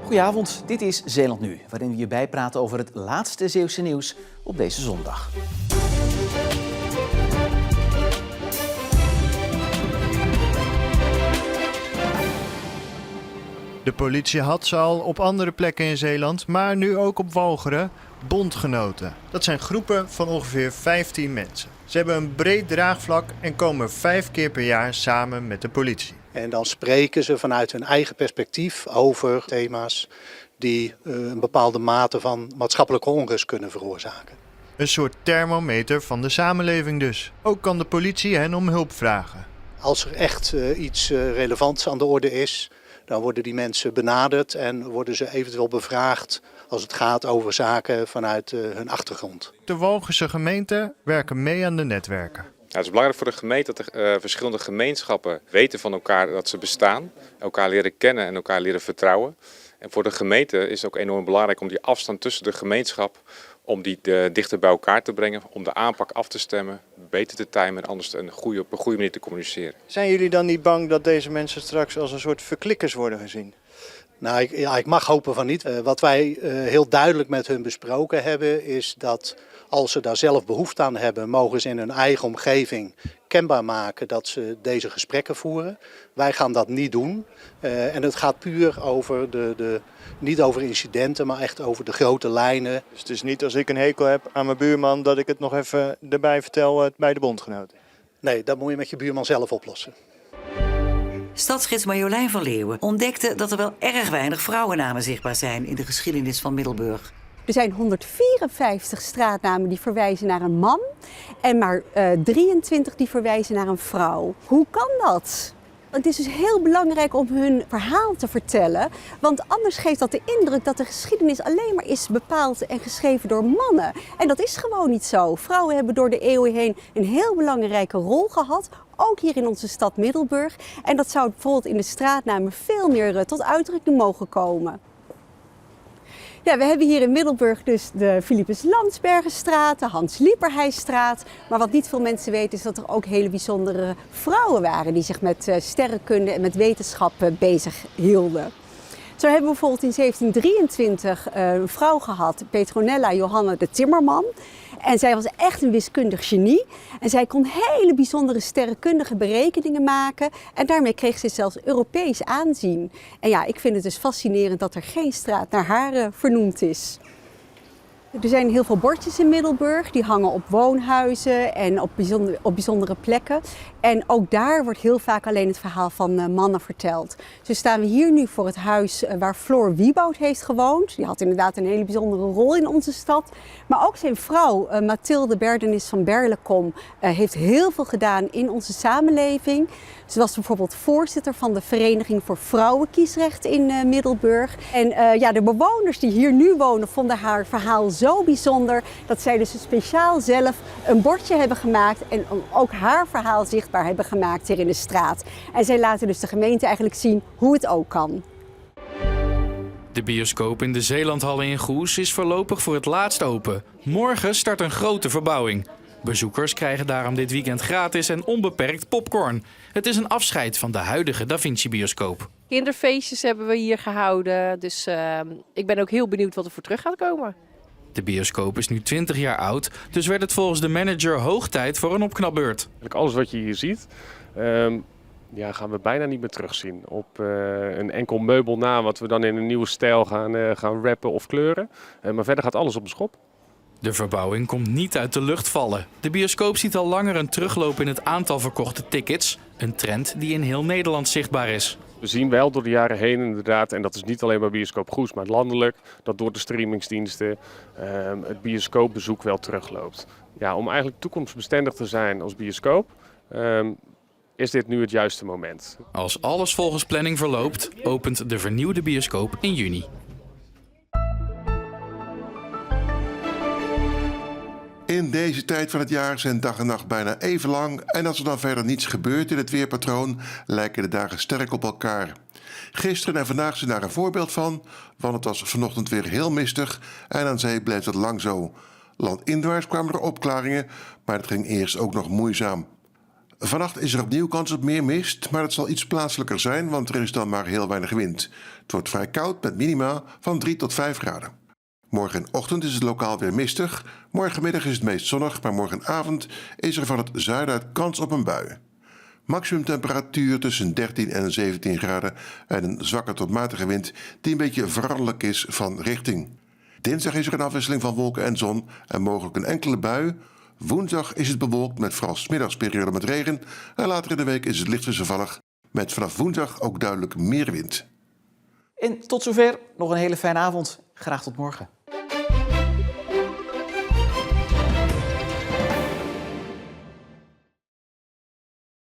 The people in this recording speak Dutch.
Goedenavond, dit is Zeeland Nu, waarin we je bijpraten over het laatste Zeeuwse nieuws op deze zondag. De politie had ze al op andere plekken in Zeeland, maar nu ook op Walcheren, bondgenoten. Dat zijn groepen van ongeveer 15 mensen. Ze hebben een breed draagvlak en komen 5 keer per jaar samen met de politie. En dan spreken ze vanuit hun eigen perspectief over thema's die een bepaalde mate van maatschappelijke onrust kunnen veroorzaken. Een soort thermometer van de samenleving dus. Ook kan de politie hen om hulp vragen. Als er echt iets relevants aan de orde is, dan worden die mensen benaderd en worden ze eventueel bevraagd als het gaat over zaken vanuit hun achtergrond. De Walcherse gemeenten werken mee aan de netwerken. Ja, het is belangrijk voor de gemeente dat de verschillende gemeenschappen weten van elkaar dat ze bestaan, elkaar leren kennen en elkaar leren vertrouwen. En voor de gemeente is het ook enorm belangrijk om die afstand tussen de gemeenschap, om die dichter bij elkaar te brengen, om de aanpak af te stemmen, beter te timen en anders op een goede manier te communiceren. Zijn jullie dan niet bang dat deze mensen straks als een soort verklikkers worden gezien? Nou, ik mag hopen van niet. Wat wij heel duidelijk met hun besproken hebben is dat als ze daar zelf behoefte aan hebben, mogen ze in hun eigen omgeving kenbaar maken dat ze deze gesprekken voeren. Wij gaan dat niet doen. En het gaat puur over niet over incidenten, maar echt over de grote lijnen. Dus het is niet als ik een hekel heb aan mijn buurman dat ik het nog even erbij vertel bij de bondgenoten? Nee, dat moet je met je buurman zelf oplossen. Stadsgids Marjolein van Leeuwen ontdekte dat er wel erg weinig vrouwennamen zichtbaar zijn in de geschiedenis van Middelburg. Er zijn 154 straatnamen die verwijzen naar een man en maar 23 die verwijzen naar een vrouw. Hoe kan dat? Het is dus heel belangrijk om hun verhaal te vertellen, want anders geeft dat de indruk dat de geschiedenis alleen maar is bepaald en geschreven door mannen. En dat is gewoon niet zo. Vrouwen hebben door de eeuwen heen een heel belangrijke rol gehad, ook hier in onze stad Middelburg. En dat zou bijvoorbeeld in de straatnamen veel meer tot uitdrukking mogen komen. Ja, we hebben hier in Middelburg dus de Philippus Landsbergenstraat, de Hans Lieperheystraat. Maar wat niet veel mensen weten is dat er ook hele bijzondere vrouwen waren die zich met sterrenkunde en met wetenschap bezig hielden. Zo hebben we bijvoorbeeld in 1723 een vrouw gehad, Petronella Johanna de Timmerman. En zij was echt een wiskundig genie. En zij kon hele bijzondere sterrenkundige berekeningen maken. En daarmee kreeg ze zelfs Europees aanzien. En ja, ik vind het dus fascinerend dat er geen straat naar haar vernoemd is. Er zijn heel veel bordjes in Middelburg, die hangen op woonhuizen en op bijzondere plekken. En ook daar wordt heel vaak alleen het verhaal van mannen verteld. Zo staan we hier nu voor het huis waar Floor Wieboud heeft gewoond. Die had inderdaad een hele bijzondere rol in onze stad. Maar ook zijn vrouw, Mathilde Berdenis van Berlekom, heeft heel veel gedaan in onze samenleving. Ze was bijvoorbeeld voorzitter van de Vereniging voor Vrouwenkiesrecht in Middelburg. En de bewoners die hier nu wonen vonden haar verhaal zo bijzonder dat zij dus speciaal zelf een bordje hebben gemaakt en ook haar verhaal zichtbaar hebben gemaakt hier in de straat. En zij laten dus de gemeente eigenlijk zien hoe het ook kan. De bioscoop in de Zeelandhallen in Goes is voorlopig voor het laatst open. Morgen start een grote verbouwing. Bezoekers krijgen daarom dit weekend gratis en onbeperkt popcorn. Het is een afscheid van de huidige Da Vinci bioscoop. Kinderfeestjes hebben we hier gehouden, dus ik ben ook heel benieuwd wat er voor terug gaat komen. De bioscoop is nu 20 jaar oud, dus werd het volgens de manager hoog tijd voor een opknapbeurt. Alles wat je hier ziet, gaan we bijna niet meer terugzien. Op een enkel meubel na wat we dan in een nieuwe stijl gaan rappen of kleuren. Maar verder gaat alles op de schop. De verbouwing komt niet uit de lucht vallen. De bioscoop ziet al langer een terugloop in het aantal verkochte tickets. Een trend die in heel Nederland zichtbaar is. We zien wel door de jaren heen inderdaad, en dat is niet alleen bij Bioscoop Goes, maar landelijk, dat door de streamingsdiensten het bioscoopbezoek wel terugloopt. Ja, om eigenlijk toekomstbestendig te zijn als bioscoop, is dit nu het juiste moment. Als alles volgens planning verloopt, opent de vernieuwde bioscoop in juni. In deze tijd van het jaar zijn dag en nacht bijna even lang en als er dan verder niets gebeurt in het weerpatroon, lijken de dagen sterk op elkaar. Gisteren en vandaag zijn daar een voorbeeld van, want het was vanochtend weer heel mistig en aan zee bleef het lang zo. Landinwaarts kwamen er opklaringen, maar het ging eerst ook nog moeizaam. Vannacht is er opnieuw kans op meer mist, maar het zal iets plaatselijker zijn, want er is dan maar heel weinig wind. Het wordt vrij koud met minima van 3 tot 5 graden. Morgenochtend is het lokaal weer mistig, morgenmiddag is het meest zonnig, maar morgenavond is er van het zuiden uit kans op een bui. Maximumtemperatuur tussen 13 en 17 graden en een zwakke tot matige wind die een beetje veranderlijk is van richting. Dinsdag is er een afwisseling van wolken en zon en mogelijk een enkele bui. Woensdag is het bewolkt met vooral 's middags periode met regen en later in de week is het licht wisselvallig met vanaf woensdag ook duidelijk meer wind. En tot zover nog een hele fijne avond. Graag tot morgen.